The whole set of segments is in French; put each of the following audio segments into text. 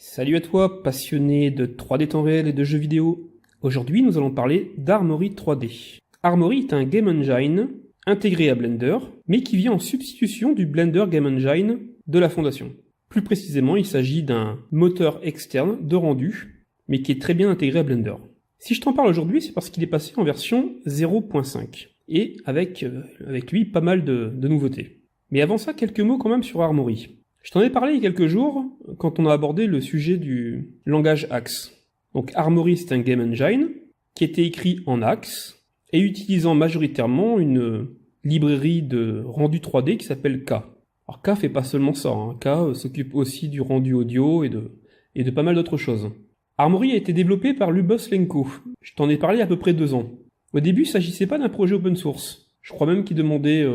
Salut à toi, passionné de 3D temps réel et de jeux vidéo. Aujourd'hui, nous allons parler d'Armory 3D. Armory est un game engine intégré à Blender, mais qui vient en substitution du Blender Game Engine de la fondation. Plus précisément, il s'agit d'un moteur externe de rendu, mais qui est très bien intégré à Blender. Si je t'en parle aujourd'hui, c'est parce qu'il est passé en version 0.5, et avec lui pas mal de nouveautés. Mais avant ça, quelques mots quand même sur Armory. Je t'en ai parlé il y a quelques jours, quand on a abordé le sujet du langage Axe. Donc Armory, c'est un game engine qui était écrit en Axe et utilisant majoritairement une librairie de rendu 3D qui s'appelle K. Alors K fait pas seulement ça, hein. K s'occupe aussi du rendu audio et de pas mal d'autres choses. Armory a été développé par Lubos Lenko. Je t'en ai parlé il y a à peu près 2 ans. Au début, il s'agissait pas d'un projet open source. Je crois même qu'il demandait,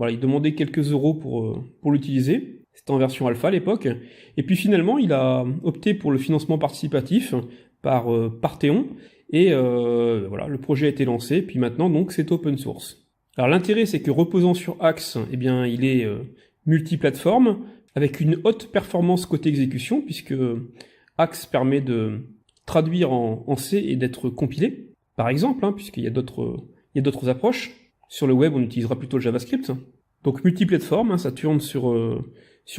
il demandait quelques euros pour l'utiliser. C'était en version alpha à l'époque. Et puis finalement, il a opté pour le financement participatif par Parthéon. Et le projet a été lancé. Puis maintenant, donc, c'est open source. Alors l'intérêt, c'est que reposant sur Axe, eh bien, il est multiplateforme avec une haute performance côté exécution, puisque Axe permet de traduire en C et d'être compilé, par exemple, puisqu'il y a d'autres approches. Sur le web, on utilisera plutôt le JavaScript. Donc multiplateforme, ça tourne sur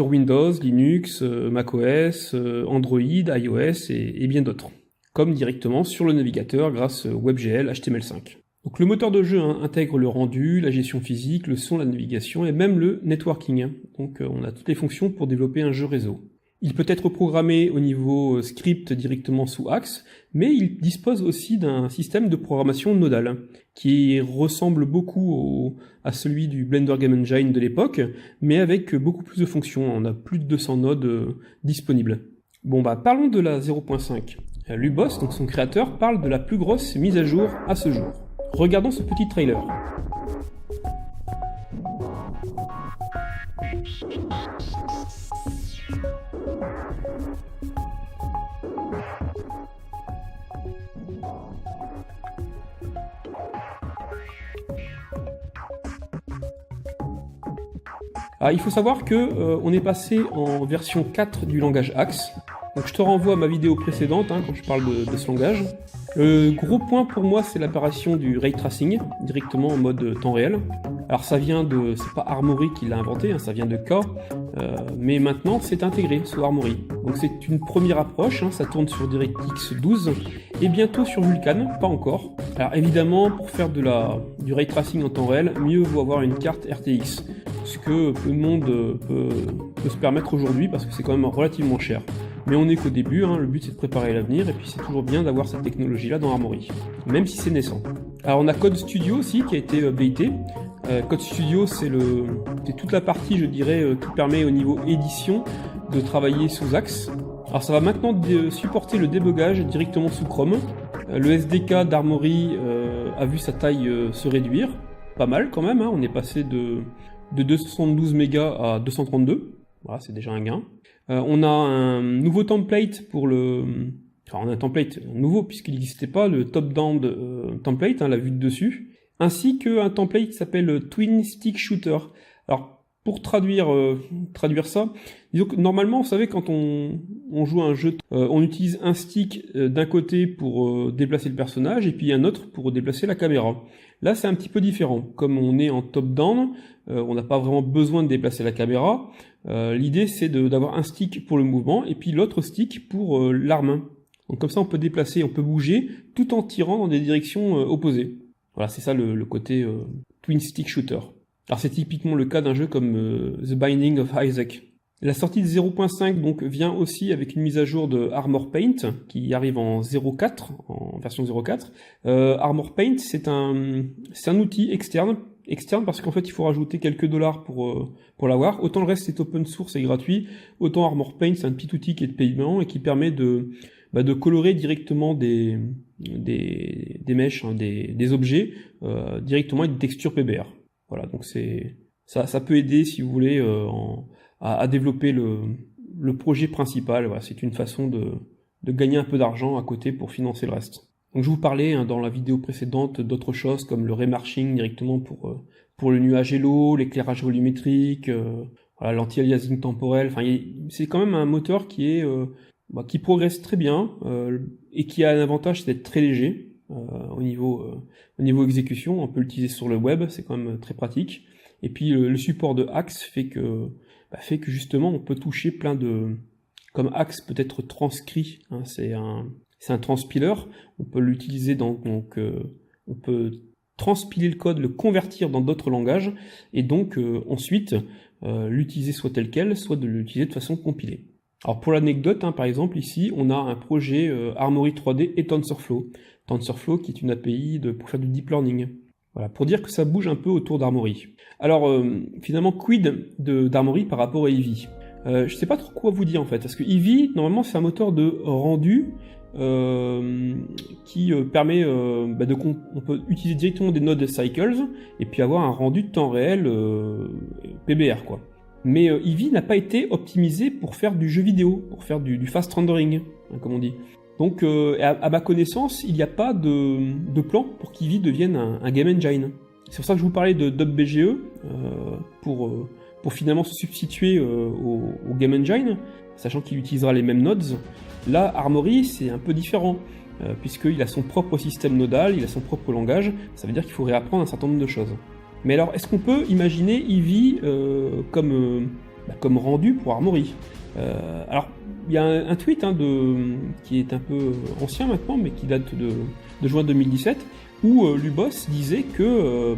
Windows, Linux, macOS, Android, iOS et bien d'autres. Comme directement sur le navigateur grâce WebGL HTML5. Donc le moteur de jeu intègre le rendu, la gestion physique, le son, la navigation et même le networking. Donc on a toutes les fonctions pour développer un jeu réseau. Il peut être programmé au niveau script directement sous Axe, mais il dispose aussi d'un système de programmation nodal, qui ressemble beaucoup à celui du Blender Game Engine de l'époque, mais avec beaucoup plus de fonctions. On a plus de 200 nodes disponibles. Bon parlons de la 0.5. Lubos, donc son créateur, parle de la plus grosse mise à jour à ce jour. Regardons ce petit trailer. Alors, il faut savoir que on est passé en version 4 du langage Axe. Donc je te renvoie à ma vidéo précédente quand je parle de ce langage. Le gros point pour moi, c'est l'apparition du ray tracing directement en mode temps réel. Alors ça vient c'est pas Armory qui l'a inventé, ça vient de K, mais maintenant c'est intégré sous Armory. Donc c'est une première approche, ça tourne sur DirectX 12 et bientôt sur Vulkan, pas encore. Alors évidemment, pour faire du ray tracing en temps réel, mieux vaut avoir une carte RTX, ce que peu de monde peut se permettre aujourd'hui parce que c'est quand même relativement cher. Mais on n'est qu'au début, le but c'est de préparer l'avenir, et puis c'est toujours bien d'avoir cette technologie-là dans Armory, même si c'est naissant. Alors on a Code Studio aussi qui a été updaté. Code Studio c'est toute la partie, je dirais, qui permet au niveau édition de travailler sous Axe. Alors ça va maintenant supporter le débugage directement sous Chrome. Le SDK d'Armory a vu sa taille se réduire, pas mal quand même, on est passé de 272 mégas à 232, voilà, c'est déjà un gain. On a un nouveau template on a un template nouveau puisqu'il n'existait pas, le top-down template, la vue de dessus, ainsi qu'un template qui s'appelle Twin Stick Shooter. Alors, pour traduire ça, disons que normalement, vous savez, quand on joue à un jeu, on utilise un stick d'un côté pour déplacer le personnage et puis un autre pour déplacer la caméra. Là, c'est un petit peu différent. Comme on est en top-down, on n'a pas vraiment besoin de déplacer la caméra. L'idée, c'est d'avoir un stick pour le mouvement et puis l'autre stick pour l'arme. Donc comme ça, on peut déplacer, on peut bouger tout en tirant dans des directions opposées. Voilà, c'est ça le côté Twin Stick Shooter. Alors c'est typiquement le cas d'un jeu comme The Binding of Isaac. La sortie de 0.5 donc vient aussi avec une mise à jour de Armor Paint qui arrive en 0.4, en version 0.4. Armor Paint, c'est un outil externe parce qu'en fait il faut rajouter quelques dollars pour l'avoir. Autant le reste c'est open source et gratuit, autant Armor Paint c'est un petit outil qui est de paiement et qui permet de colorer directement des mèches, des objets directement avec des textures PBR. Voilà, donc ça peut aider si vous voulez à développer le projet principal. Voilà, c'est une façon de gagner un peu d'argent à côté pour financer le reste. Donc je vous parlais dans la vidéo précédente d'autres choses comme le remarching directement pour le nuage Hello, l'éclairage volumétrique, l'anti-aliasing temporel. Enfin, c'est quand même un moteur qui est qui progresse très bien et qui a un avantage, c'est d'être très léger au niveau exécution. On peut l'utiliser sur le web, c'est quand même très pratique. Et puis le support de Axe fait que justement on peut toucher plein de... Comme Axe peut être transcrit, hein, c'est un transpiler, on peut l'utiliser on peut transpiler le code, le convertir dans d'autres langages, et donc ensuite l'utiliser soit tel quel, soit de l'utiliser de façon compilée. Alors pour l'anecdote, hein, par exemple ici on a un projet Armory 3D et TensorFlow. TensorFlow qui est une API pour faire du deep learning. Voilà, pour dire que ça bouge un peu autour d'Armory. Alors finalement, quid d'Armory par rapport à Eevee? Je sais pas trop quoi vous dire en fait, parce que Eevee, normalement c'est un moteur de rendu qui permet on peut utiliser directement des nodes cycles et puis avoir un rendu de temps réel PBR quoi. Mais Eevee n'a pas été optimisé pour faire du jeu vidéo, pour faire du fast rendering, hein, comme on dit. Donc à ma connaissance, il n'y a pas de plan pour qu'Eevee devienne un game engine. C'est pour ça que je vous parlais de DubBGE pour finalement se substituer au game engine, sachant qu'il utilisera les mêmes nodes. Là, Armory, c'est un peu différent, puisqu'il a son propre système nodal, il a son propre langage, ça veut dire qu'il faut réapprendre un certain nombre de choses. Mais alors, est-ce qu'on peut imaginer Eevee comme rendu pour Armory? Alors, il y a un tweet qui est un peu ancien maintenant, mais qui date de juin 2017, où Lubos disait que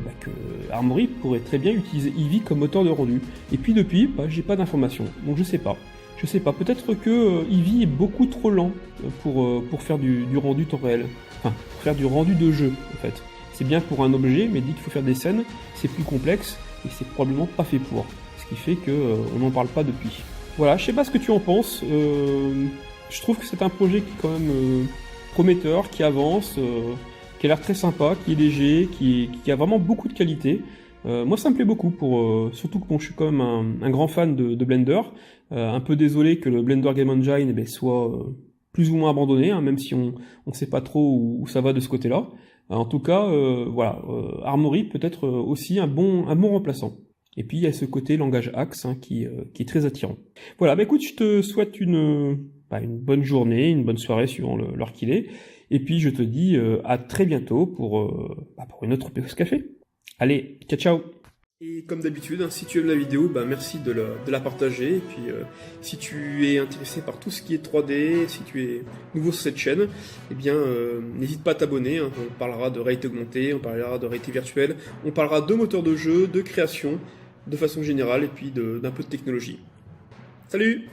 Armory pourrait très bien utiliser Eevee comme moteur de rendu. Et puis depuis, j'ai pas d'informations, donc je sais pas. Peut-être que Eevee est beaucoup trop lent pour faire du rendu temps réel. Enfin, pour faire du rendu de jeu, en fait. C'est bien pour un objet, mais dès qu'il faut faire des scènes, c'est plus complexe, et c'est probablement pas fait pour. Ce qui fait qu'on n'en parle pas depuis. Voilà, je sais pas ce que tu en penses. Je trouve que c'est un projet qui est quand même prometteur, qui avance, qui a l'air très sympa, qui est léger, qui a vraiment beaucoup de qualité. Moi ça me plaît beaucoup, surtout que je suis quand même un grand fan de Blender. Un peu désolé que le Blender Game Engine soit plus ou moins abandonné, hein, même si on sait pas trop où ça va de ce côté-là. En tout cas, Armory peut être aussi un bon remplaçant. Et puis il y a ce côté langage Axe qui est très attirant. Voilà, écoute, je te souhaite une bonne journée, une bonne soirée suivant l'heure qu'il est. Et puis je te dis à très bientôt pour une autre pause café. Allez, ciao ciao. Et comme d'habitude, si tu aimes la vidéo, merci de la partager. Et puis si tu es intéressé par tout ce qui est 3D, si tu es nouveau sur cette chaîne, n'hésite pas à t'abonner. On parlera de réalité augmentée, on parlera de réalité virtuelle, on parlera de moteurs de jeu, de création, de façon générale, et puis d'un peu de technologie. Salut!